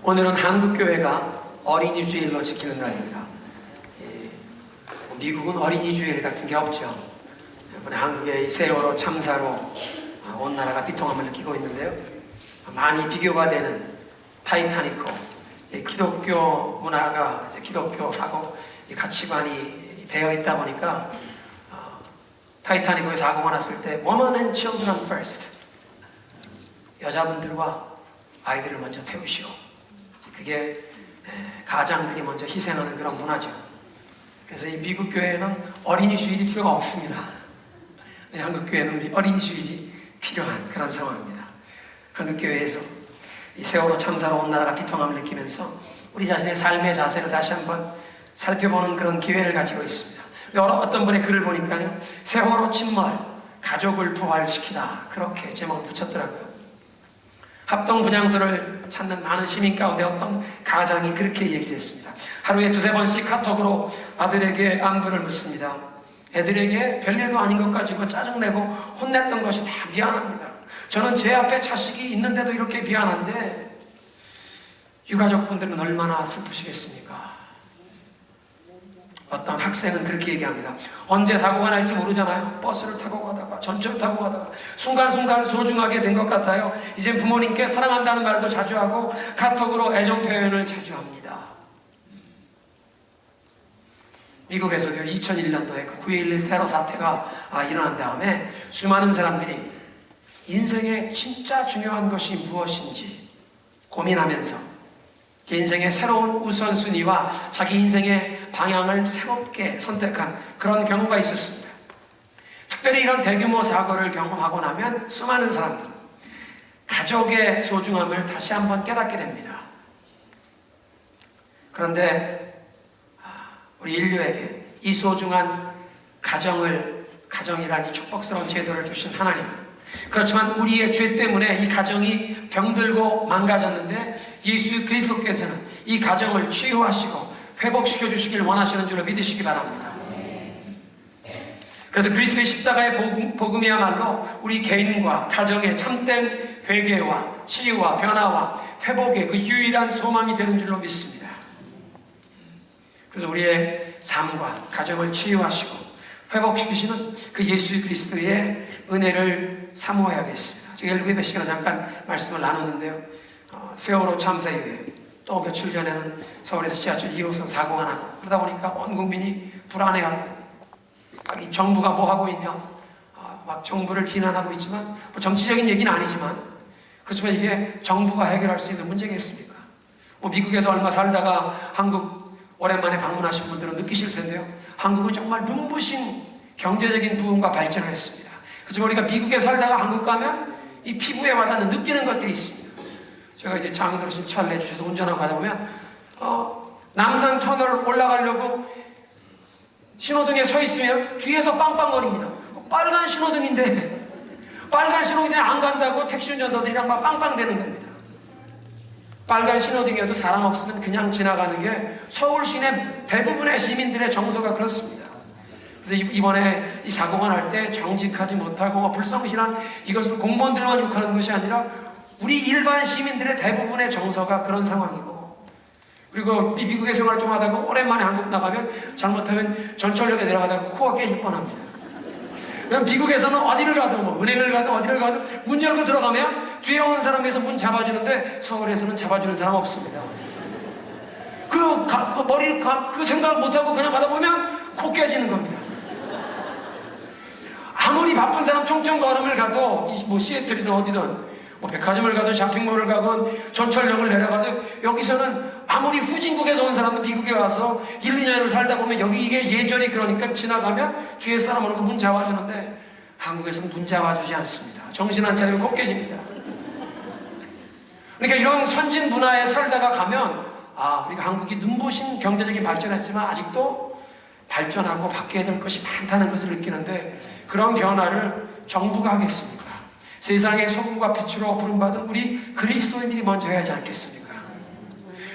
오늘은 한국교회가 어린이 주일로 지키는 날입니다. 미국은 어린이 주일 같은 게 없죠. 이번에 한국의 세월호 참사로 온 나라가 비통함을 느끼고 있는데요. 많이 비교가 되는 타이타닉호, 기독교 문화가 기독교 사고 가치관이 되어 있다 보니까 타이타닉호에 사고가 났을 때 Women and Children First, 여자분들과 아이들을 먼저 태우시오. 그게 가장들이 먼저 희생하는 그런 문화죠. 그래서 이 미국 교회는 어린이 주일이 필요가 없습니다. 한국 교회는 우리 어린이 주일이 필요한 그런 상황입니다. 한국 교회에서 이 세월호 참사로 온 나라가 비통함을 느끼면서 우리 자신의 삶의 자세를 다시 한번 살펴보는 그런 기회를 가지고 있습니다. 어떤 분의 글을 보니까요, 세월호 침몰, 가족을 부활시키다, 그렇게 제목을 붙였더라고요. 합동 분향소를 찾는 많은 시민 가운데 어떤 가장이 그렇게 얘기했습니다. 하루에 2-3번씩 카톡으로 아들에게 안부를 묻습니다. 애들에게 별일도 아닌 것 가지고 짜증내고 혼냈던 것이 다 미안합니다. 저는 제 앞에 자식이 있는데도 이렇게 미안한데 유가족분들은 얼마나 슬프시겠습니까? 어떤 학생은 그렇게 얘기합니다. 언제 사고가 날지 모르잖아요. 버스를 타고 가다가, 전철 타고 가다가 순간순간 소중하게 된 것 같아요. 이제 부모님께 사랑한다는 말도 자주 하고 카톡으로 애정 표현을 자주 합니다. 미국에서도 2001년도에 그 9.11 테러 사태가 일어난 다음에 수많은 사람들이 인생에 진짜 중요한 것이 무엇인지 고민하면서 인생의 새로운 우선순위와 자기 인생의 방향을 새롭게 선택한 그런 경우가 있었습니다. 특별히 이런 대규모 사고를 경험하고 나면 수많은 사람들, 가족의 소중함을 다시 한번 깨닫게 됩니다. 그런데 우리 인류에게 이 소중한 가정이라는 축복스러운 제도를 주신 하나님, 그렇지만 우리의 죄 때문에 이 가정이 병들고 망가졌는데 예수 그리스도께서는 이 가정을 치유하시고 회복시켜 주시길 원하시는 줄로 믿으시기 바랍니다. 그래서 그리스도의 십자가의 복음이야말로 우리 개인과 가정의 참된 회개와 치유와 변화와 회복의 그 유일한 소망이 되는 줄로 믿습니다. 그래서 우리의 삶과 가정을 치유하시고 회복시키시는 그 예수 그리스도의 은혜를 사모해야겠습니다. 제가 일부 예배 시간에 잠깐 말씀을 나눴는데요. 세월호 참사 이후에 또 며칠 전에는 서울에서 지하철 2호선 사고가 나고 그러다 보니까 온 국민이 불안해하고 이 정부가 뭐 하고 있냐, 막 정부를 비난하고 있지만 뭐 정치적인 얘기는 아니지만 그렇지만 이게 정부가 해결할 수 있는 문제겠습니까? 미국에서 얼마 살다가 한국 오랜만에 방문하신 분들은 느끼실 텐데요. 한국은 정말 눈부신 경제적인 부흥과 발전을 했습니다. 그렇지만 우리가 미국에 살다가 한국 가면 이 피부에 와닿는 느끼는 것들이 있습니다. 제가 이제 장인어르신 차를 내주셔서 운전하고 가다 보면 남산 터널을 올라가려고 신호등에 서 있으면 뒤에서 빵빵거립니다. 빨간 신호등인데 안 간다고 택시 운전사들이랑 막 빵빵대는 겁니다. 빨간 신호등에도 사람 없으면 그냥 지나가는 게 서울 시내 대부분의 시민들의 정서가 그렇습니다. 그래서 이번에 이 사고가 날 때 정직하지 못하고 불성실한 이것을 공무원들만 욕하는 것이 아니라 우리 일반 시민들의 대부분의 정서가 그런 상황이고, 그리고 미국에 생활 좀 하다가 오랜만에 한국 나가면 잘못하면 전철역에 내려가다가 코가 깨질 뻔합니다. 그럼 미국에서는 어디를 가든 은행을 가든 어디를 가든 문 열고 들어가면 뒤에 오는 사람에서 문 잡아주는데 서울에서는 잡아주는 사람 없습니다. 그 생각 못하고 그냥 가다 보면 코 깨지는 겁니다. 아무리 바쁜 사람 총총 걸음을 가도 시애틀이든 어디든 백화점을 가든 쇼핑몰을 가든 전철역을 내려가든 여기서는 아무리 후진국에서 온 사람도 미국에 와서 1-2년을 살다 보면 여기 이게 예전이 그러니까 지나가면 뒤에 사람 오는 거 문 잡아주는데 한국에서는 문 잡아주지 않습니다. 정신 안 차리면 코 깨집니다. 그러니까 이런 선진 문화에 살다가 가면 우리가 한국이 눈부신 경제적인 발전했지만 아직도 발전하고 바뀌어야 될 것이 많다는 것을 느끼는데 그런 변화를 정부가 하겠습니까? 세상의 소금과 빛으로 부름받은 우리 그리스도인들이 먼저 해야 하지 않겠습니까?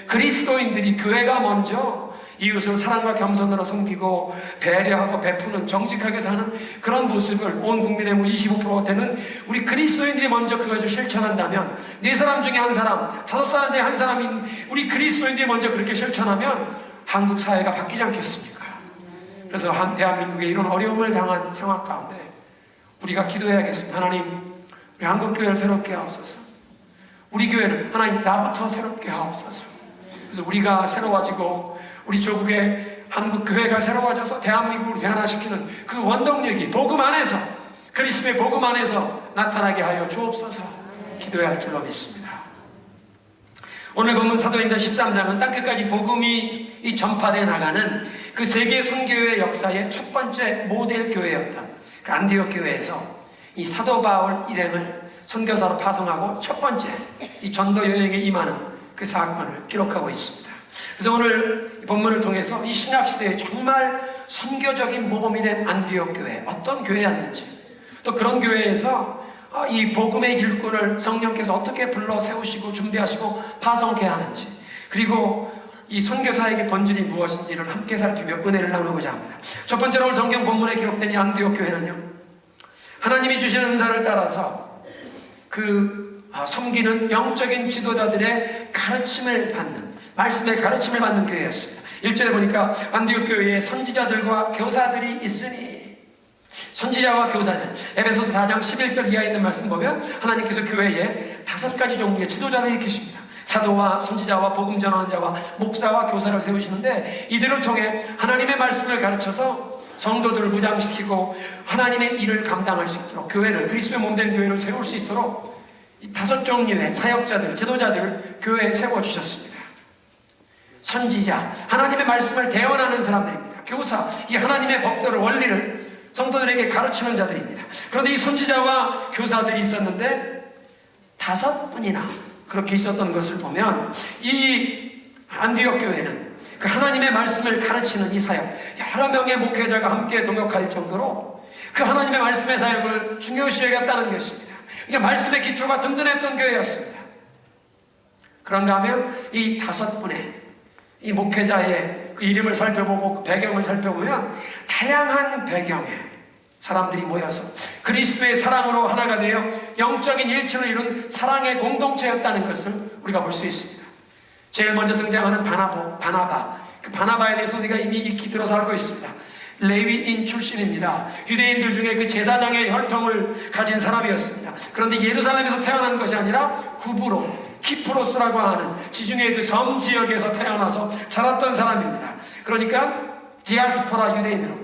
그리스도인들이, 교회가 먼저 이웃을 사랑과 겸손으로 섬기고 배려하고 베푸는 정직하게 사는 그런 모습을 온 국민의 25%가 되는 우리 그리스도인들이 먼저 그것을 실천한다면, 4사람 중에 1사람, 5사람 중에 1사람인 우리 그리스도인들이 먼저 그렇게 실천하면 한국 사회가 바뀌지 않겠습니까? 그래서 대한민국의 이런 어려움을 당한 상황 가운데 우리가 기도해야겠습니다. 하나님, 우리 한국교회를 새롭게 하옵소서. 우리 교회를 하나님 나부터 새롭게 하옵소서. 그래서 우리가 새로워지고 우리 조국의 한국교회가 새로워져서 대한민국을 변화시키는 그 원동력이 복음 안에서, 그리스도의 복음 안에서 나타나게 하여 주옵소서. 기도해야 할 줄로 믿습니다. 오늘 본문 사도행전 13장은 땅끝까지 복음이 전파되어 나가는 그 세계 선교회 역사의 첫 번째 모델 교회였던 그 안디옥 교회에서 이 사도 바울 일행을 선교사로 파송하고 첫 번째 이 전도 여행에 임하는 그 사건을 기록하고 있습니다. 그래서 오늘 이 본문을 통해서 이 신약 시대에 정말 선교적인 모범이 된 안디옥 교회, 어떤 교회였는지, 또 그런 교회에서 이 복음의 일꾼을 성령께서 어떻게 불러 세우시고 준비하시고 파송케 하는지, 그리고 이 선교사에게 본질이 무엇인지를 함께 살피며 은혜를 나누고자 합니다. 첫 번째로 오늘 성경 본문에 기록된 이 안디옥 교회는요, 하나님이 주신 은사를 따라서 섬기는 영적인 지도자들의 가르침을 받는, 말씀의 가르침을 받는 교회였습니다. 1절에 보니까 안디옥 교회에 선지자들과 교사들이 있으니, 선지자와 교사들, 에베소서 4장 11절 이하에 있는 말씀 보면 하나님께서 교회에 5가지 종류의 지도자들이 계십니다. 사도와 선지자와 복음 전하는 자와 목사와 교사를 세우시는데, 이들을 통해 하나님의 말씀을 가르쳐서 성도들을 무장시키고 하나님의 일을 감당할 수 있도록, 교회를, 그리스도의 몸된 교회를 세울 수 있도록 이 5종류의 사역자들, 지도자들을 교회에 세워주셨습니다. 선지자, 하나님의 말씀을 대언하는 사람들입니다. 교사, 이 하나님의 법도를, 원리를 성도들에게 가르치는 자들입니다. 그런데 이 선지자와 교사들이 있었는데 5분이나 그렇게 있었던 것을 보면, 이 안디옥 교회는 그 하나님의 말씀을 가르치는 이 사역, 여러 명의 목회자가 함께 동역할 정도로 그 하나님의 말씀의 사역을 중요시 여겼다는 것입니다. 이게 말씀의 기초가 든든했던 교회였습니다. 그런가 하면 이 5분의 이 목회자의 그 이름을 살펴보고 그 배경을 살펴보면 다양한 배경의 사람들이 모여서 그리스도의 사랑으로 하나가 되어 영적인 일체를 이룬 사랑의 공동체였다는 것을 우리가 볼 수 있습니다. 제일 먼저 등장하는 바나바. 그 바나바에 대해서 우리가 이미 익히 들어서 알고 있습니다. 레위인 출신입니다. 유대인들 중에 그 제사장의 혈통을 가진 사람이었습니다. 그런데 예루살렘에서 태어난 것이 아니라 구브로, 키프로스라고 하는 지중해 그 섬 지역에서 태어나서 자랐던 사람입니다. 그러니까 디아스포라 유대인으로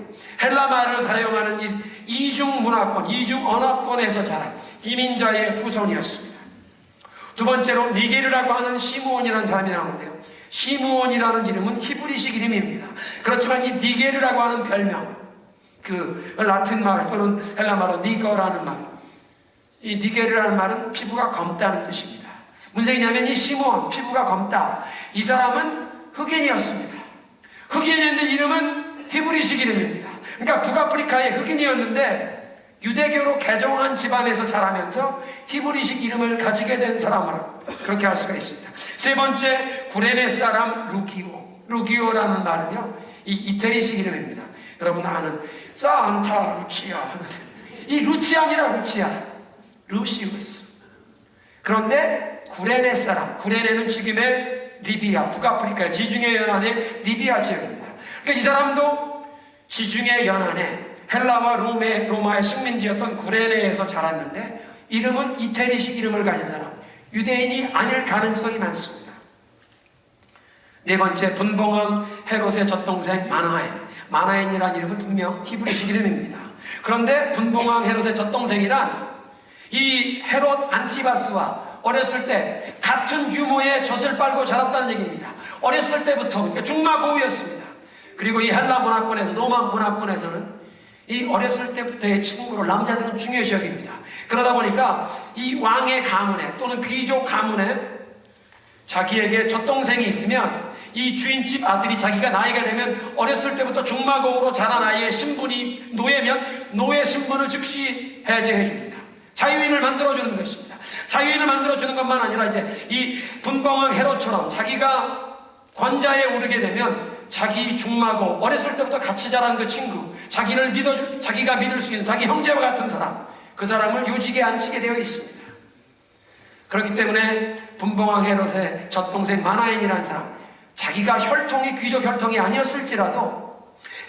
헬라 말을 사용하는 이중 문화권, 이중 언어권에서 자란 이민자의 후손이었습니다. 두 번째로 니게르라고 하는 시므온이라는 사람이 나오는데요, 시므온이라는 이름은 히브리식 이름입니다. 그렇지만 이 니게르라고 하는 별명, 그 라틴 말 또는 헬라 말로 니거라는 말, 이 니게르라는 말은 피부가 검다는 뜻입니다. 문제냐면 이 시므온, 피부가 검다, 이 사람은 흑인이었습니다. 흑인이었는데 이름은 히브리식 이름입니다. 그러니까 북아프리카의 흑인이었는데 유대교로 개종한 집안에서 자라면서 히브리식 이름을 가지게 된 사람으로 그렇게 할 수가 있습니다. 세 번째, 구레네 사람 루기오라는 말은요, 이 이태리식 이름입니다. 여러분 아는 산타 루치아, 이 루치아입니다. 루시우스. 그런데 구레네 사람, 구레네는 지금의 리비아, 북아프리카 지중해 연안의 리비아 지역입니다. 그러니까 이 사람도 지중해 연안에 헬라와 로마의 식민지였던 구레네에서 자랐는데 이름은 이태리식 이름을 가진 사람, 유대인이 아닐 가능성이 많습니다. 네 번째, 분봉왕 헤롯의 젖동생 마나엔이라는 이름은 분명 히브리식 이름입니다. 그런데 분봉왕 헤롯의 젖동생이란 이 헤롯 안티바스와 어렸을 때 같은 규모의 젖을 빨고 자랐다는 얘기입니다. 어렸을 때부터, 그러니까 중마고우였습니다. 그리고 이 헬라 문화권에서, 로마 문화권에서는 이 어렸을 때부터의 친구로 남자들은 중요시 여깁니다. 그러다 보니까 이 왕의 가문에 또는 귀족 가문에 자기에게 젖동생이 있으면 이 주인집 아들이 자기가 나이가 되면 어렸을 때부터 중마고우로 자란 아이의 신분이 노예면 노예 신분을 즉시 해제해 줍니다. 자유인을 만들어주는 것입니다. 자유인을 만들어주는 것만 아니라 이제 이 분봉왕 헤롯처럼 자기가 권자에 오르게 되면 자기 중마고 어렸을 때부터 같이 자란 그 친구, 자기가 믿을 수 있는 자기 형제와 같은 사람, 그 사람을 요직에 앉히게 되어 있습니다. 그렇기 때문에 분봉왕 헤롯의 젖동생 마나엔이라는 사람, 자기가 귀족 혈통이 아니었을지라도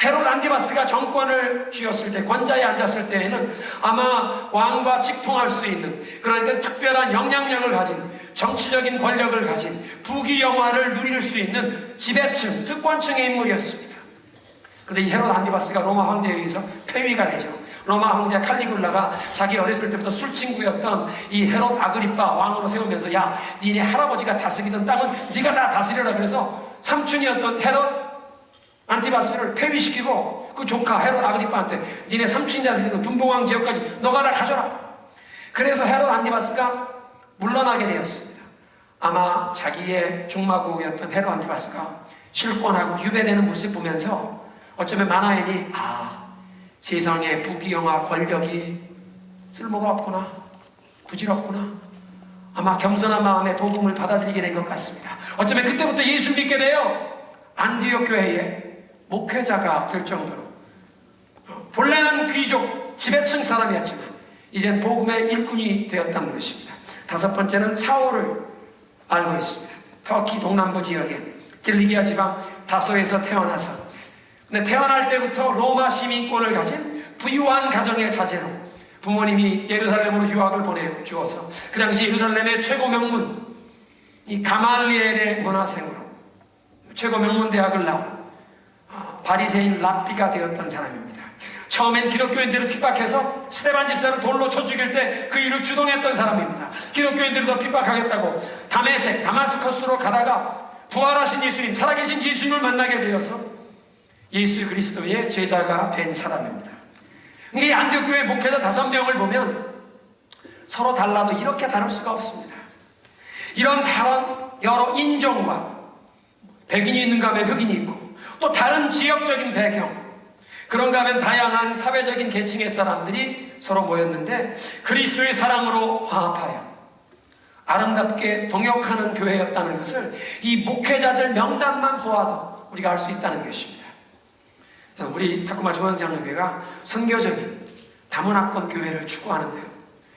헤롯 안티바스가 정권을 쥐었을 때, 권자에 앉았을 때에는 아마 왕과 직통할 수 있는, 그러니까 특별한 영향력을 가진, 정치적인 권력을 가진, 부귀영화를 누릴 수 있는 지배층, 특권층의 인물이었습니다. 그런데 이 헤롯 안티바스가 로마 황제에 의해서 폐위가 되죠. 로마 황제 칼리굴라가 자기 어렸을 때부터 술친구였던 이 헤롯 아그리빠 왕으로 세우면서, 야, 니네 할아버지가 다스리던 땅은 네가 다 다스려라. 그래서 삼촌이었던 헤롯 안티바스를 폐위시키고 그 조카 헤롯 아그리빠한테 니네 삼촌이 다스리던 분봉왕 지역까지 너가 다 가져라. 그래서 헤롯 안티바스가 물러나게 되었습니다. 아마 자기의 중마고였던 헤롯 안티바스가 실권하고 유배되는 모습을 보면서 어쩌면 마나엔이 세상의 부귀영화 권력이 쓸모가 없구나, 부질없구나, 아마 겸손한 마음에 복음을 받아들이게 된 것 같습니다. 어쩌면 그때부터 예수를 믿게 되어 안디옥 교회의 목회자가 될 정도로, 본래는 귀족 지배층 사람이었지만 이젠 복음의 일꾼이 되었다는 것입니다. 다섯 번째는 사울을 알고 있습니다. 터키 동남부 지역의 길리기아 지방 다소에서 태어나서, 근데 태어날 때부터 로마 시민권을 가진 부유한 가정의 자제로 부모님이 예루살렘으로 유학을 보내주어서 그 당시 예루살렘의 최고 명문, 이 가말리엘의 문화생으로 최고 명문 대학을 나온 바리새인 랍비가 되었던 사람입니다. 처음엔 기독교인들을 핍박해서 스데반 집사를 돌로 쳐 죽일 때 그 일을 주동했던 사람입니다. 기독교인들을 더 핍박하겠다고 다마스커스로 가다가 부활하신 예수님, 살아계신 예수님을 만나게 되어서 예수 그리스도의 제자가 된 사람입니다. 이 안디옥 교회 목회자 5명을 보면 서로 달라도 이렇게 다를 수가 없습니다. 이런 다른 여러 인종과, 백인이 있는가 하면 흑인이 있고, 또 다른 지역적인 배경, 그런가 하면 다양한 사회적인 계층의 사람들이 서로 모였는데 그리스도의 사랑으로 화합하여 아름답게 동역하는 교회였다는 것을 이 목회자들 명단만 보아도 우리가 알 수 있다는 것입니다. 우리 타쿠마 중앙장로교회가 선교적인 다문화권 교회를 추구하는데요,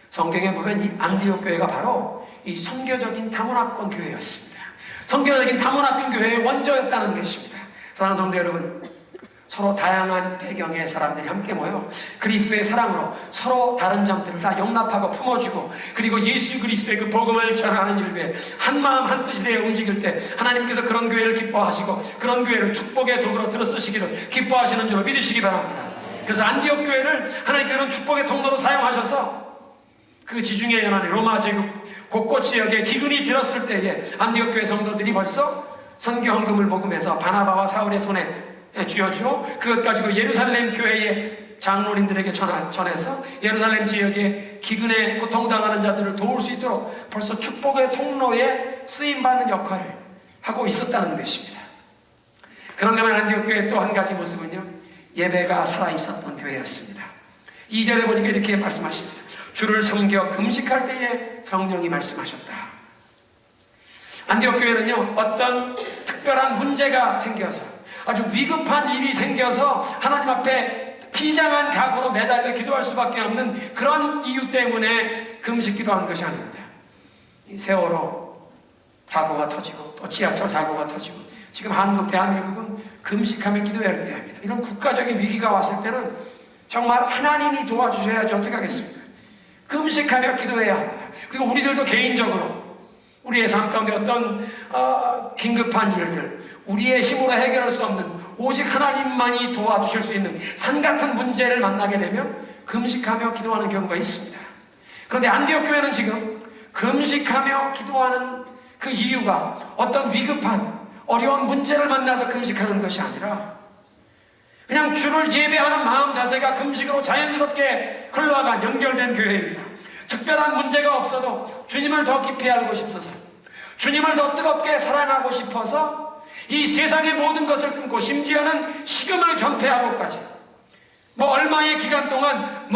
성경에 보면 이 안디옥 교회가 바로 이 선교적인 다문화권 교회였습니다. 선교적인 다문화권 교회의 원조였다는 것입니다. 사랑하는 성도 여러분, 서로 다양한 배경의 사람들이 함께 모여 그리스도의 사랑으로 서로 다른 점들을 다 용납하고 품어주고, 그리고 예수 그리스도의 그 복음을 전하는 일에 한마음 한뜻이 되어 움직일 때 하나님께서 그런 교회를 기뻐하시고 그런 교회를 축복의 도구로 들어 쓰시기를 기뻐하시는 줄로 믿으시기 바랍니다. 그래서 안디옥 교회를 하나님께서는 축복의 통로로 사용하셔서 그 지중해 연안의 로마 제국 곳곳 지역에 기근이 들었을 때에 안디옥 교회 성도들이 벌써 선교 헌금을 모금해서 바나바와 사울의 손에 쥐어주고 그것 가지고 예루살렘 교회의 장로님들에게 전해서 예루살렘 지역에 기근에 고통당하는 자들을 도울 수 있도록 벌써 축복의 통로에 쓰임받는 역할을 하고 있었다는 것입니다. 그런가 하면 안디옥 교회의 또 한 가지 모습은요, 예배가 살아있었던 교회였습니다. 2절에 보니까 이렇게 말씀하십니다. 주를 섬겨 금식할 때에 성령이 말씀하셨다. 안디옥 교회는요, 어떤 특별한 문제가 생겨서, 아주 위급한 일이 생겨서 하나님 앞에 비장한 각오로 매달려 기도할 수밖에 없는 그런 이유 때문에 금식 기도한 것이 아닙니다. 세월호 사고가 터지고 또 지하철 사고가 터지고 지금 대한민국은 금식하며 기도해야 할 때입니다. 이런 국가적인 위기가 왔을 때는 정말 하나님이 도와주셔야지 어떻게 하겠습니까? 금식하며 기도해야 합니다. 그리고 우리들도 개인적으로 우리의 삶 가운데 어떤 긴급한 일들, 우리의 힘으로 해결할 수 없는 오직 하나님만이 도와주실 수 있는 산 같은 문제를 만나게 되면 금식하며 기도하는 경우가 있습니다. 그런데 안디옥 교회는 지금 금식하며 기도하는 그 이유가 어떤 위급한 어려운 문제를 만나서 금식하는 것이 아니라 그냥 주를 예배하는 마음 자세가 금식으로 자연스럽게 흘러간 연결된 교회입니다. 특별한 문제가 없어도 주님을 더 깊이 알고 싶어서, 주님을 더 뜨겁게 사랑하고 싶어서 이 세상의 모든 것을 끊고 심지어는 식음을 전폐하고까지 얼마의 기간 동안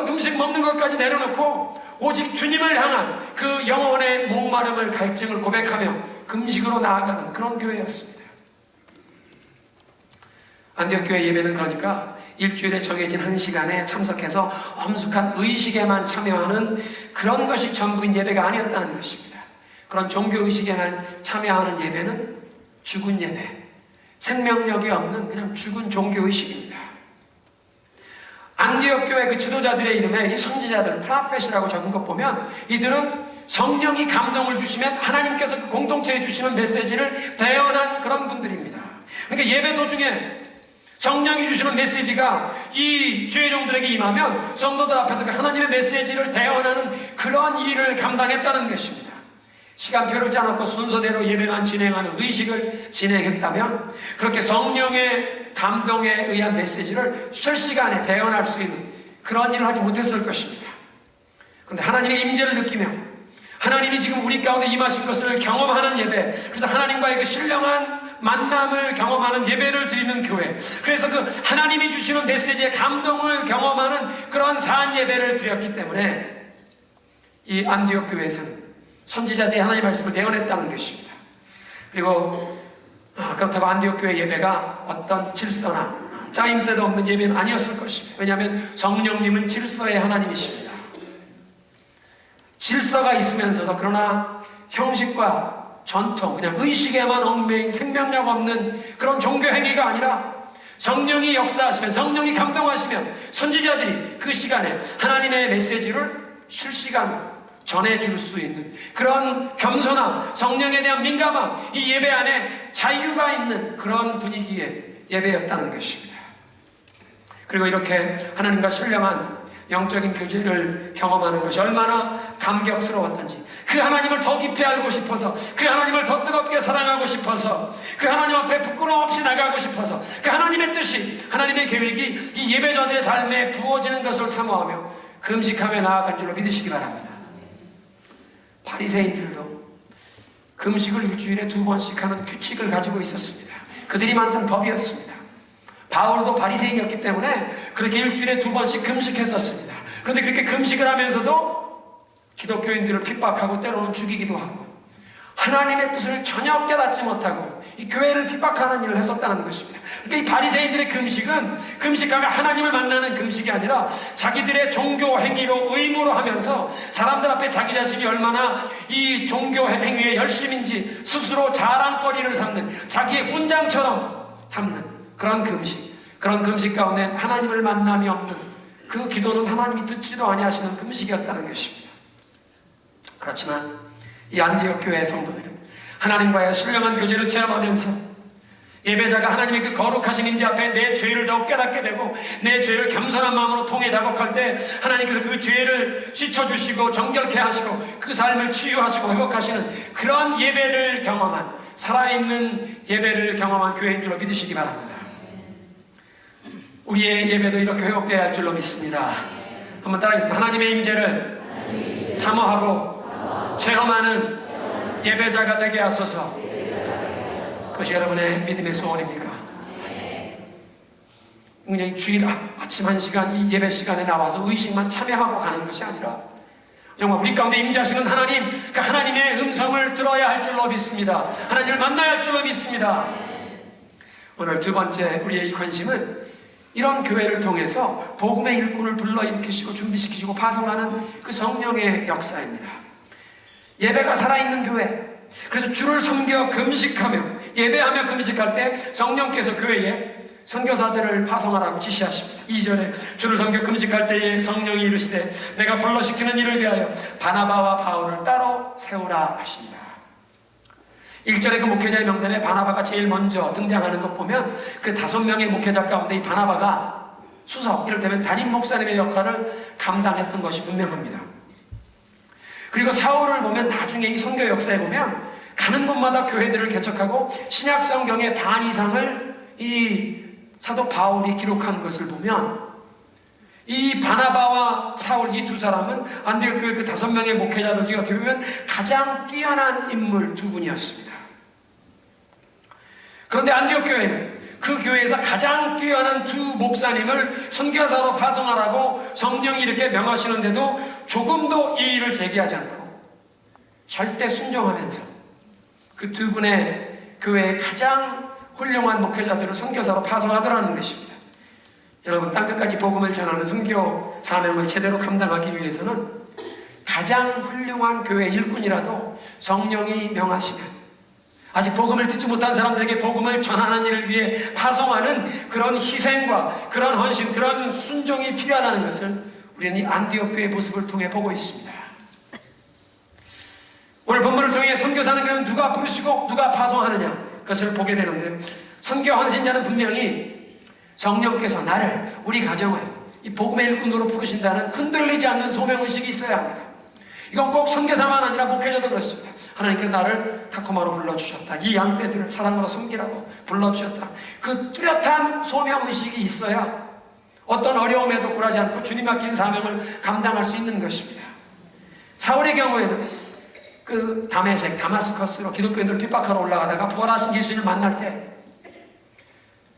음식 먹는 것까지 내려놓고 오직 주님을 향한 그 영혼의 목마름을 갈증을 고백하며 금식으로 나아가는 그런 교회였습니다. 안디옥 교회 예배는 그러니까 일주일에 정해진 한 시간에 참석해서 엄숙한 의식에만 참여하는 그런 것이 전부인 예배가 아니었다는 것입니다. 그런 종교의식에만 참여하는 예배는 죽은 예배, 생명력이 없는 그냥 죽은 종교의식입니다. 안디옥 교회 그 지도자들의 이름에 이 선지자들, 프라펫이라고 적은 것 보면 이들은 성령이 감동을 주시면 하나님께서 그 공동체에 주시는 메시지를 대언한 그런 분들입니다. 그러니까 예배 도중에 성령이 주시는 메시지가 이 죄종들에게 임하면 성도들 앞에서 그 하나님의 메시지를 대언하는 그런 일을 감당했다는 것입니다. 시간표를 짜놓고 순서대로 예배만 진행하는 의식을 진행했다면 그렇게 성령의 감동에 의한 메시지를 실시간에 대언할 수 있는 그런 일을 하지 못했을 것입니다. 그런데 하나님의 임재를 느끼며 하나님이 지금 우리 가운데 임하신 것을 경험하는 예배, 그래서 하나님과의 그 신령한 만남을 경험하는 예배를 드리는 교회, 그래서 그 하나님이 주시는 메시지의 감동을 경험하는 그런 산 예배를 드렸기 때문에 이 안디옥 교회에서는 선지자들이 하나님의 말씀을 대언했다는 것입니다. 그리고 그렇다고 안디옥 교회 예배가 어떤 질서나 짜임새도 없는 예배는 아니었을 것입니다. 왜냐하면 성령님은 질서의 하나님이십니다. 질서가 있으면서도 그러나 형식과 전통, 그냥 의식에만 얽매인 생명력 없는 그런 종교 행위가 아니라 성령이 역사하시면, 성령이 감동하시면 선지자들이 그 시간에 하나님의 메시지를 실시간으로 전해줄 수 있는 그런 겸손함, 성령에 대한 민감함, 이 예배 안에 자유가 있는 그런 분위기의 예배였다는 것입니다. 그리고 이렇게 하나님과 신령한 영적인 교제를 경험하는 것이 얼마나 감격스러웠던지, 그 하나님을 더 깊이 알고 싶어서, 그 하나님을 더 뜨겁게 사랑하고 싶어서, 그 하나님 앞에 부끄러움 없이 나가고 싶어서, 그 하나님의 뜻이, 하나님의 계획이 이 예배자들의 삶에 부어지는 것을 사모하며 금식하며 나아간 줄로 믿으시기 바랍니다. 바리새인들도 금식을 일주일에 2번씩 하는 규칙을 가지고 있었습니다. 그들이 만든 법이었습니다. 바울도 바리새인이었기 때문에 그렇게 일주일에 2번씩 금식했었습니다. 그런데 그렇게 금식을 하면서도 기독교인들을 핍박하고 때로는 죽이기도 하고 하나님의 뜻을 전혀 깨닫지 못하고 이 교회를 핍박하는 일을 했었다는 것입니다. 그러니까 이 바리새인들의 금식은 금식하며 하나님을 만나는 금식이 아니라 자기들의 종교 행위로 의무로 하면서 사람들 앞에 자기 자신이 얼마나 이 종교 행위에 열심인지 스스로 자랑거리를 삼는, 자기의 훈장처럼 삼는 그런 금식, 그런 금식 가운데 하나님을 만남이 없는 그 기도는 하나님이 듣지도 아니하시는 금식이었다는 것입니다. 그렇지만 이 안디옥 교회 성도들은 하나님과의 신령한 교제를 체험하면서 예배자가 하나님의 그 거룩하신 임재 앞에 내 죄를 더욱 깨닫게 되고 내 죄를 겸손한 마음으로 통해 자복할 때 하나님께서 그 죄를 씻어주시고 정결케 하시고 그 삶을 치유하시고 회복하시는 그런 예배를 경험한, 살아있는 예배를 경험한 교회인 줄로 믿으시기 바랍니다. 우리의 예배도 이렇게 회복되어야 할 줄로 믿습니다. 한번 따라하겠습니다. 하나님의 임재를 사모하고 체험하는 예배자가 되게 하소서. 그것이 여러분의 믿음의 소원입니까? 그냥 주일 아침 1시간 이 예배 시간에 나와서 의식만 참여하고 가는 것이 아니라 정말 우리 가운데 임재하시는 하나님, 그 하나님의 음성을 들어야 할 줄로 믿습니다. 하나님을 만나야 할 줄로 믿습니다. 오늘 두 번째 우리의 이 관심은 이런 교회를 통해서 복음의 일꾼을 불러일으키시고 준비시키시고 파송하는 그 성령의 역사입니다. 예배가 살아있는 교회, 그래서 주를 섬겨 금식하며 예배하며 금식할 때 성령께서 교회에 선교사들을 파송하라고 지시하십니다. 2절에 주를 섬겨 금식할 때에 성령이 이르시되 내가 불러시키는 이를 위하여 바나바와 바울을 따로 세우라 하시니라. 1절의 그 목회자의 명단에 바나바가 제일 먼저 등장하는 것 보면 그 5명의 목회자 가운데 이 바나바가 수석, 이를테면 담임 목사님의 역할을 감당했던 것이 분명합니다. 그리고 사울을 보면 나중에 이 선교 역사에 보면 가는 곳마다 교회들을 개척하고 신약 성경의 반 이상을 이 사도 바울이 기록한 것을 보면 이 바나바와 사울 이 두 사람은 안디옥 교회 그 5명의 목회자들 중에 어떻게 보면 가장 뛰어난 인물 두 분이었습니다. 그런데 안디옥 교회는 그 교회에서 가장 뛰어난 두 목사님을 선교사로 파송하라고 성령이 이렇게 명하시는데도 조금도 이의를 제기하지 않고 절대 순종하면서 그 두 분의 교회의 가장 훌륭한 목회자들을 선교사로 파송하더라는 것입니다. 여러분, 땅끝까지 복음을 전하는 선교 사명을 제대로 감당하기 위해서는 가장 훌륭한 교회 일꾼이라도 성령이 명하시면, 아직 복음을 듣지 못한 사람들에게 복음을 전하는 일을 위해 파송하는 그런 희생과 그런 헌신, 그런 순종이 필요하다는 것을 우리는 이 안디옥 교회의 모습을 통해 보고 있습니다. 오늘 본문을 통해 선교사는 그럼 누가 부르시고 누가 파송하느냐, 그것을 보게 되는데, 선교 헌신자는 분명히 성령께서 나를, 우리 가정을 이 복음의 일꾼으로 부르신다는 흔들리지 않는 소명의식이 있어야 합니다. 이건 꼭 선교사만 아니라 목회자도 그렇습니다. 하나님께서 나를 타코마로 불러주셨다. 이 양떼들을 사랑으로 섬기라고 불러주셨다. 그 뚜렷한 소명의식이 있어야 어떤 어려움에도 굴하지 않고 주님 맡긴 사명을 감당할 수 있는 것입니다. 사울의 경우에는 그 다마스커스로 기독교인들 핍박하러 올라가다가 부활하신 예수님을 만날 때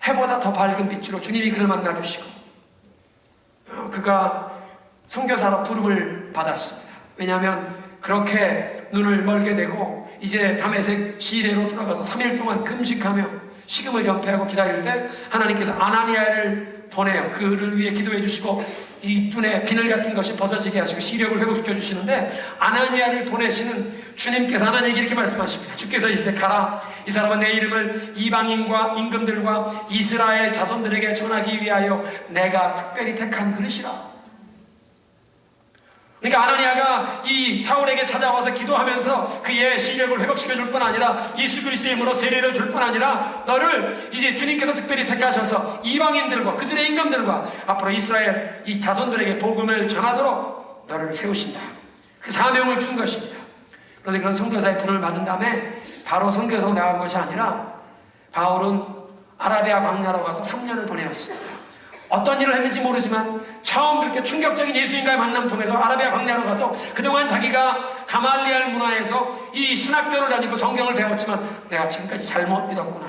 해보다 더 밝은 빛으로 주님이 그를 만나주시고 그가 선교사로 부름을 받았습니다. 왜냐하면 그렇게 눈을 멀게 되고 이제 다메섹 시내로 들어가서 3일 동안 금식하며 식음을 전폐하고 기다릴 때 하나님께서 아나니아를 보내요. 그를 위해 기도해 주시고 이 눈에 비늘 같은 것이 벗어지게 하시고 시력을 회복시켜 주시는데, 아나니아를 보내시는 주님께서 하나님에게 이렇게 말씀하십니다. 주께서 이제 가라. 이 사람은 내 이름을 이방인과 임금들과 이스라엘 자손들에게 전하기 위하여 내가 특별히 택한 그릇이라. 그러니까 아나니아가 이 사울에게 찾아와서 기도하면서 그의 시력을 회복시켜 줄 뿐 아니라 예수 그리스도의 이름으로 세례를 줄 뿐 아니라 너를 이제 주님께서 특별히 택하셔서 이방인들과 그들의 임금들과 앞으로 이스라엘 이 자손들에게 복음을 전하도록 너를 세우신다. 그 사명을 준 것입니다. 그런데 그런 선교사의 부름을 받은 다음에 바로 선교사로 나간 것이 아니라 바울은 아라비아 광야로 가서 3년을 보내었습니다. 어떤 일을 했는지 모르지만 처음 그렇게 충격적인 예수님과의 만남 통해서 아라비아 광야로 가서 그동안 자기가 가말리알 문화에서 이 신학교를 다니고 성경을 배웠지만 내가 지금까지 잘못 믿었구나.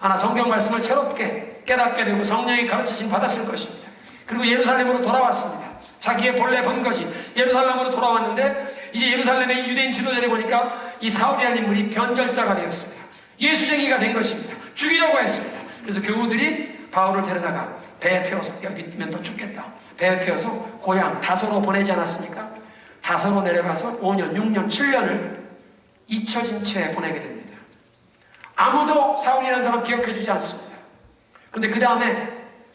나 성경 말씀을 새롭게 깨닫게 되고 성령의 가르치심 받았을 것입니다. 그리고 예루살렘으로 돌아왔습니다. 자기의 본래 본거지 예루살렘으로 돌아왔는데 이제 예루살렘의 유대인 지도자를 보니까 이 사울이라는 인물이 변절자가 되었습니다. 예수쟁이가 된 것입니다. 죽이려고 했습니다. 그래서 교우들이 바울을 데려다가 배에 태워서, 여기 있으면 또 죽겠다, 배에 태워서 고향 다소로 보내지 않았습니까? 다소로 내려가서 5년, 6년, 7년을 잊혀진 채 보내게 됩니다. 아무도 사울이라는 사람 기억해주지 않습니다. 그런데 그 다음에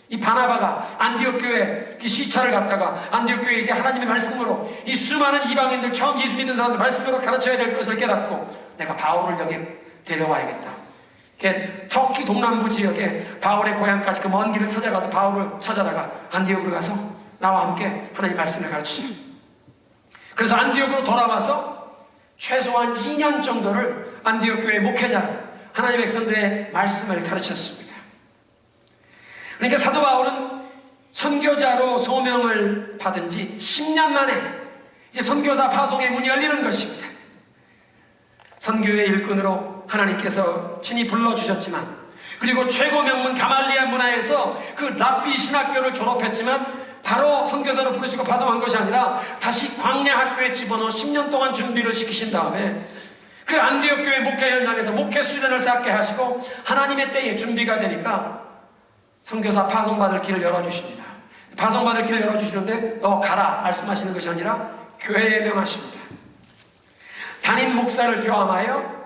이 바나바가 안디옥 교회 시차를 갔다가 안디옥 교회 이제 하나님의 말씀으로 이 수많은 이방인들, 처음 예수 믿는 사람들 말씀으로 가르쳐야 될 것을 깨닫고 내가 바울을 여기 데려와야겠다. 터키 동남부 지역에 바울의 고향까지 그 먼 길을 찾아가서 바울을 찾아다가 안디옥으로 가서 나와 함께 하나님 말씀을 가르치십니다. 그래서 안디옥으로 돌아와서 최소한 2년 정도를 안디옥 교회 목회자 하나님의 백성들의 말씀을 가르쳤습니다. 그러니까 사도 바울은 선교자로 소명을 받은 지 10년 만에 이제 선교사 파송의 문이 열리는 것입니다. 선교의 일꾼으로 하나님께서 친히 불러주셨지만, 그리고 최고 명문 가말리알 문화에서 그 랍비 신학교를 졸업했지만 바로 선교사로 부르시고 파송한 것이 아니라 다시 광야 학교에 집어넣어 10년 동안 준비를 시키신 다음에 그 안디옥 교회 목회 현장에서 목회 수련을 쌓게 하시고 하나님의 때에 준비가 되니까 선교사 파송받을 길을 열어주십니다. 파송받을 길을 열어주시는데 너 가라 말씀하시는 것이 아니라 교회에 명하십니다. 담임 목사를 교함하여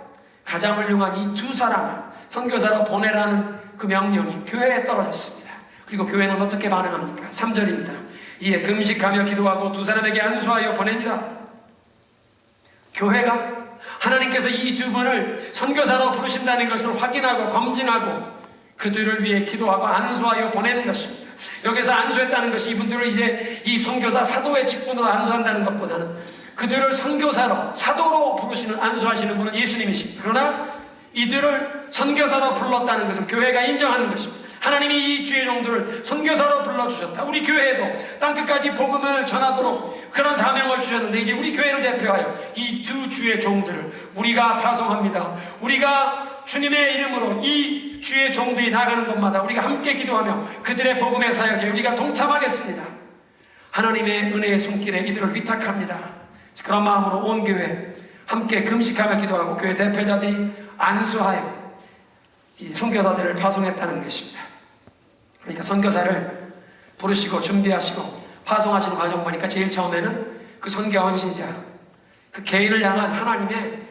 가장 훌륭한 이 두 사람을 선교사로 보내라는 그 명령이 교회에 떨어졌습니다. 그리고 교회는 어떻게 반응합니까? 3절입니다. 이에 금식하며 기도하고 두 사람에게 안수하여 보내니라. 교회가 하나님께서 이 두 분을 선교사로 부르신다는 것을 확인하고 검증하고 그들을 위해 기도하고 안수하여 보내는 것입니다. 여기서 안수했다는 것이 이분들을 이제 이 선교사 사도의 직분으로 안수한다는 것보다는 그들을 선교사로 사도로 부르시는 안수하시는 분은 예수님이십니다. 그러나 이들을 선교사로 불렀다는 것은 교회가 인정하는 것입니다. 하나님이 이 주의 종들을 선교사로 불러주셨다. 우리 교회에도 땅끝까지 복음을 전하도록 그런 사명을 주셨는데 이제 우리 교회를 대표하여 이 두 주의 종들을 우리가 파송합니다. 우리가 주님의 이름으로 이 주의 종들이 나가는 곳마다 우리가 함께 기도하며 그들의 복음의 사역에 우리가 동참하겠습니다. 하나님의 은혜의 손길에 이들을 위탁합니다. 그런 마음으로 온 교회 함께 금식하며 기도하고 교회 대표자들이 안수하여 이 선교사들을 파송했다는 것입니다. 그러니까 선교사를 부르시고 준비하시고 파송하시는 과정 보니까 제일 처음에는 그 선교 헌신자, 그 개인을 향한 하나님의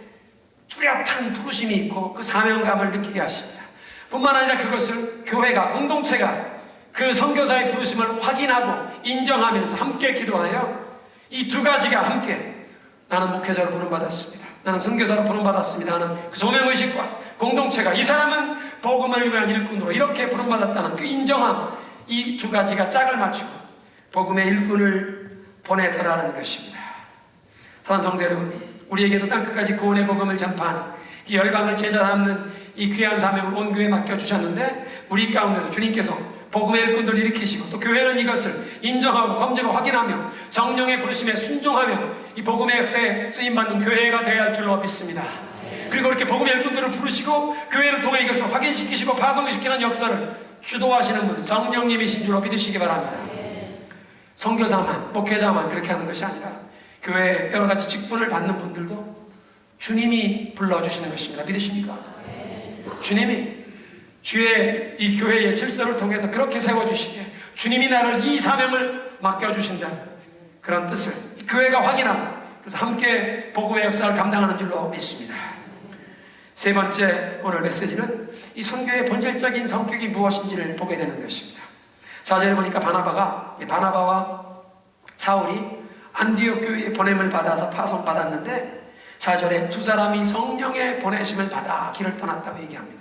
뚜렷한 부르심이 있고 그 사명감을 느끼게 하십니다. 뿐만 아니라 그것을 교회가, 공동체가 그 선교사의 부르심을 확인하고 인정하면서 함께 기도하여 이 두 가지가 함께, 나는 목회자로 부름받았습니다, 나는 선교사로 부름받았습니다 하는 그 소명의식과 공동체가 이 사람은 복음을 위한 일꾼으로 이렇게 부름받았다는 그 인정함, 이 두 가지가 짝을 맞추고 복음의 일꾼을 보내더라는 것입니다. 사랑하는 성도 여러분, 우리에게도 땅끝까지 구원의 복음을 전파하는 이 열방을 제자 삼는 이 귀한 사명을 온 교회에 맡겨주셨는데, 우리 가운데도 주님께서 복음의 일꾼들을 일으키시고 또 교회는 이것을 인정하고 검증하고 확인하며 성령의 부르심에 순종하며 이 복음의 역사에 쓰임받는 교회가 되어야 할 줄로 믿습니다. 그리고 이렇게 복음의 일꾼들을 부르시고 교회를 통해 이것을 확인시키시고 파송시키는 역사를 주도하시는 분은 성령님이신 줄로 믿으시기 바랍니다. 선교사만, 목회자만 그렇게 하는 것이 아니라 교회에 여러 가지 직분을 받는 분들도 주님이 불러주시는 것입니다. 믿으십니까? 주님이 주의 이 교회의 질서를 통해서 그렇게 세워주시기에 주님이 나를 이 사명을 맡겨주신다는 그런 뜻을 이 교회가 확인하고, 그래서 함께 복음의 역사를 감당하는 줄로 믿습니다. 세 번째 오늘 메시지는 이 선교의 본질적인 성격이 무엇인지를 보게 되는 것입니다. 4절에 보니까 바나바와 사울이 안디옥 교회에 보냄을 받아서 파송받았는데, 4절에 두 사람이 성령의 보내심을 받아 길을 떠났다고 얘기합니다.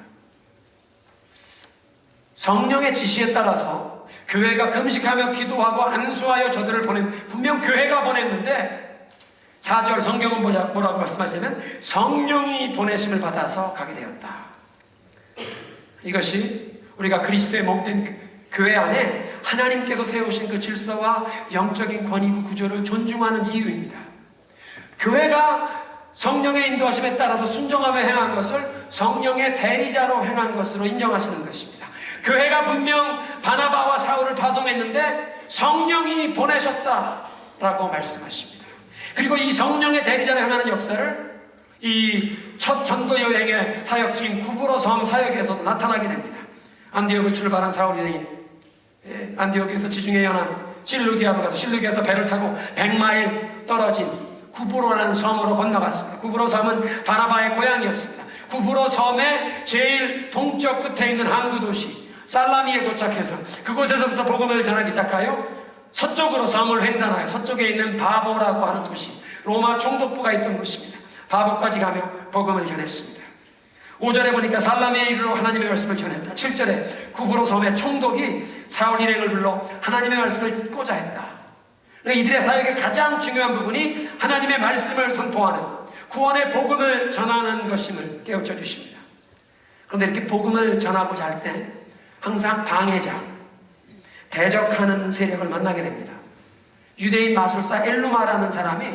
성령의 지시에 따라서 교회가 금식하며 기도하고 안수하여 저들을 보낸, 분명 교회가 보냈는데 4절 성경은 뭐라고 말씀하시냐면 성령이 보내심을 받아서 가게 되었다. 이것이 우리가 그리스도의 몸된 교회 안에 하나님께서 세우신 그 질서와 영적인 권위구 구조를 존중하는 이유입니다. 교회가 성령의 인도하심에 따라서 순종하며 행한 것을 성령의 대리자로 행한 것으로 인정하시는 것입니다. 교회가 분명 바나바와 사울을 파송했는데 성령이 보내셨다라고 말씀하십니다. 그리고 이 성령의 대리자로 행하는 역사를 이 첫 전도 여행의 사역지인 구브로 섬 사역에서도 나타나게 됩니다. 안디옥을 출발한 사울이 안디옥에서 지중해 연안 실루기아로 가서 실루기아에서 배를 타고 100마일 떨어진 구브로라는 섬으로 건너갔습니다. 구브로 섬은 바나바의 고향이었습니다. 구브로 섬의 제일 동쪽 끝에 있는 항구 도시 살라미에 도착해서 그곳에서부터 복음을 전하기 시작하여 서쪽으로 섬을 횡단하여 서쪽에 있는 바보라고 하는 도시, 로마 총독부가 있던 곳입니다. 바보까지 가며 복음을 전했습니다. 5절에 보니까 살라미에 이르러 하나님의 말씀을 전했다. 7절에 구브로 섬의 총독이 사울 일행을 불러 하나님의 말씀을 듣고자 했다. 이들의 사역의 가장 중요한 부분이 하나님의 말씀을 선포하는 구원의 복음을 전하는 것임을 깨우쳐 주십니다. 그런데 이렇게 복음을 전하고자 할 때 항상 방해자, 대적하는 세력을 만나게 됩니다. 유대인 마술사 엘루마라는 사람이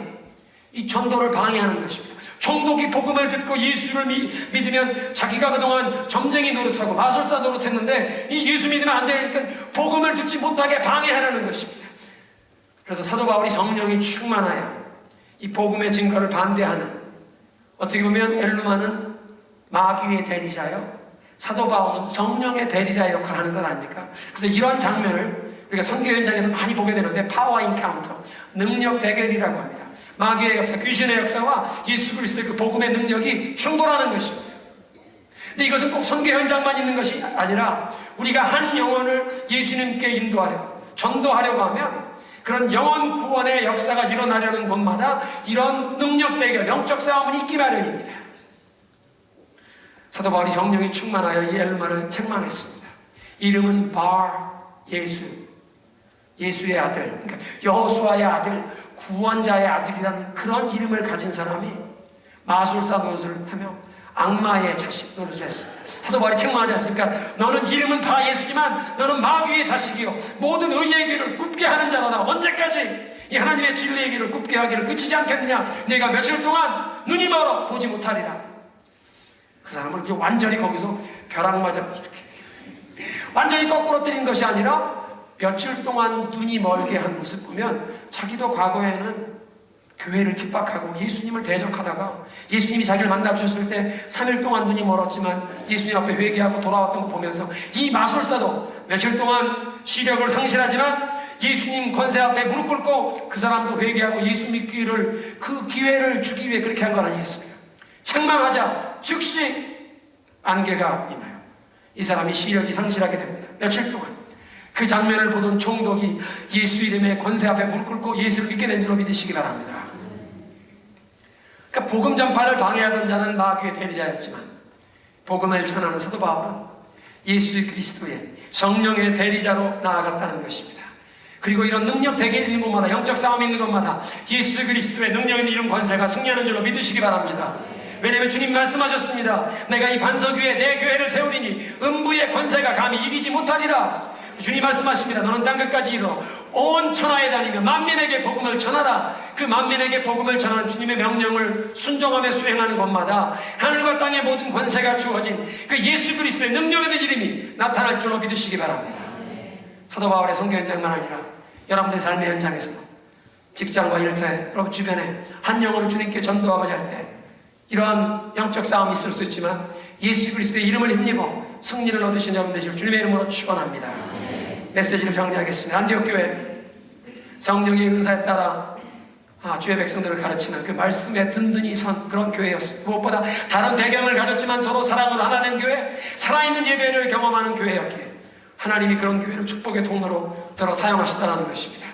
이 전도를 방해하는 것입니다. 총독이 복음을 듣고 예수를 믿으면 자기가 그동안 점쟁이 노릇하고 마술사 노릇했는데 이 예수 믿으면 안 되니까 복음을 듣지 못하게 방해하라는 것입니다. 그래서 사도 바울이 성령이 충만하여 이 복음의 증거를 반대하는, 어떻게 보면 엘루마는 마귀의 대리자요, 사도 바울은 성령의 대리자의 역할을 하는 것 아닙니까? 그래서 이런 장면을 우리가 선교 현장에서 많이 보게 되는데 파워 인카운터, 능력 대결이라고 합니다. 마귀의 역사, 귀신의 역사와 예수 그리스도의 그 복음의 능력이 충돌하는 것입니다. 근데 이것은 꼭 선교 현장만 있는 것이 아니라 우리가 한 영혼을 예수님께 인도하려고, 전도하려고 하면 그런 영혼 구원의 역사가 일어나려는 곳마다 이런 능력 대결, 영적 싸움은 있기 마련입니다. 사도 바울이 성령이 충만하여 이 엘루마를 책망했습니다. 이름은 바 예수, 예수의 아들, 그러니까 여호수아의 아들, 구원자의 아들이라는 그런 이름을 가진 사람이 마술사 노릇을 하며 악마의 자식 노릇을 했습니다. 사도 바울이 책망하지 않습니까? 너는 이름은 다 예수지만 너는 마귀의 자식이요 모든 의의 길을 굽게 하는 자로다. 언제까지 이 하나님의 진리의 길을 굽게 하기를 그치지 않겠느냐? 내가 며칠 동안 눈이 멀어 보지 못하리라. 그 사람을 완전히 거기서 벼락맞아 이렇게 완전히 거꾸로 때린 것이 아니라 며칠 동안 눈이 멀게 한 모습 보면 자기도 과거에는 교회를 핍박하고 예수님을 대적하다가 예수님이 자기를 만나 주셨을 때 3일 동안 눈이 멀었지만 예수님 앞에 회개하고 돌아왔던 거 보면서 이 마술사도 며칠 동안 시력을 상실하지만 예수님 권세 앞에 무릎 꿇고 그 사람도 회개하고 예수 믿기를 그 기회를 주기 위해 그렇게 한 건 아니겠습니까? 책망하자 즉시 안개가 임하여 이 사람이 시력이 상실하게 됩니다. 며칠 동안 그 장면을 보던 총독이 예수 이름의 권세 앞에 무릎 꿇고 예수를 믿게 된 줄로 믿으시기 바랍니다. 그러니까 복음 전파를 방해하던 자는 마귀의 대리자였지만 복음을 전하는 사도 바울은 예수 그리스도의 성령의 대리자로 나아갔다는 것입니다. 그리고 이런 능력 대결이 있는 곳마다 영적 싸움이 있는 곳마다 예수 그리스도의 능력 있는 이런 권세가 승리하는 줄로 믿으시기 바랍니다. 왜냐하면 주님 말씀하셨습니다. 내가 이 반석 위에 내 교회를 세우리니 음부의 권세가 감히 이기지 못하리라. 주님 말씀하십니다. 너는 땅끝까지 이르러 온 천하에 다니며 만민에게 복음을 전하라. 그 만민에게 복음을 전하는 주님의 명령을 순종하며 수행하는 곳마다 하늘과 땅의 모든 권세가 주어진 그 예수 그리스도의 능력 있는 이름이 나타날 줄로 믿으시기 바랍니다. 사도 바울의 선교 현장만 아니라 여러분들의 삶의 현장에서 직장과 일터에 여러분 주변에 한 영혼을 주님께 전도하고자 할 때 이러한 영적 싸움이 있을 수 있지만 예수 그리스도의 이름을 힘입어 승리를 얻으신 여러분 되시길 주님의 이름으로 축원합니다. 메시지를 정리하겠습니다. 안디옥 교회 성령의 은사에 따라 주의 백성들을 가르치는 그 말씀에 든든히 선 그런 교회였습니다. 무엇보다 다른 배경을 가졌지만 서로 사랑으로 하나 된 교회, 살아있는 예배를 경험하는 교회였기에 하나님이 그런 교회를 축복의 통로로 들어 사용하시다는 것입니다.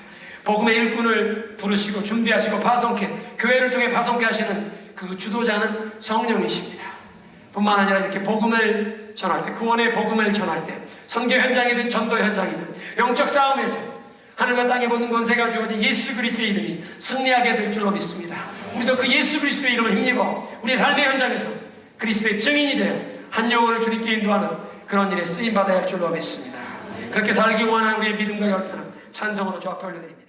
복음의 일꾼을 부르시고 준비하시고 파송케 교회를 통해 파송케 하시는 그 주도자는 성령이십니다. 뿐만 아니라 이렇게 복음을 전할 때, 구원의 복음을 전할 때, 선교 현장이든 전도 현장이든 영적 싸움에서 하늘과 땅의 모든 권세가 주어진 예수 그리스도의 이름이 승리하게 될 줄로 믿습니다. 우리도 그 예수 그리스도의 이름을 힘입어 우리 삶의 현장에서 그리스도의 증인이 되어 한 영혼을 주님께 인도하는 그런 일에 쓰임받아야 할 줄로 믿습니다. 그렇게 살기 원하는 우리의 믿음과 열정을 찬송으로 주 앞에 올려드립니다.